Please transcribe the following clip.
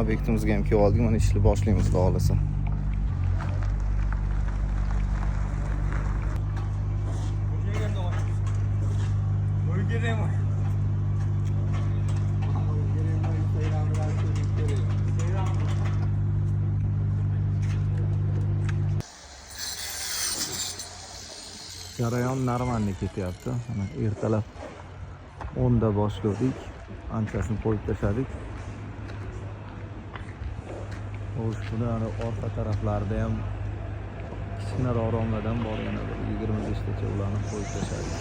obyektimizga ham kelib oldik. Mana ishni boshlaymiz, xudo xolasa. Jarayon normalni ketyapti. Mana ertalab 10 da boshladik. Anchasini qo'yib tashladik. O'shuni orqa taraflarida ham kichkinaroq romlardan bor, yana bir 25 tacha ularni qo'yib tashladik.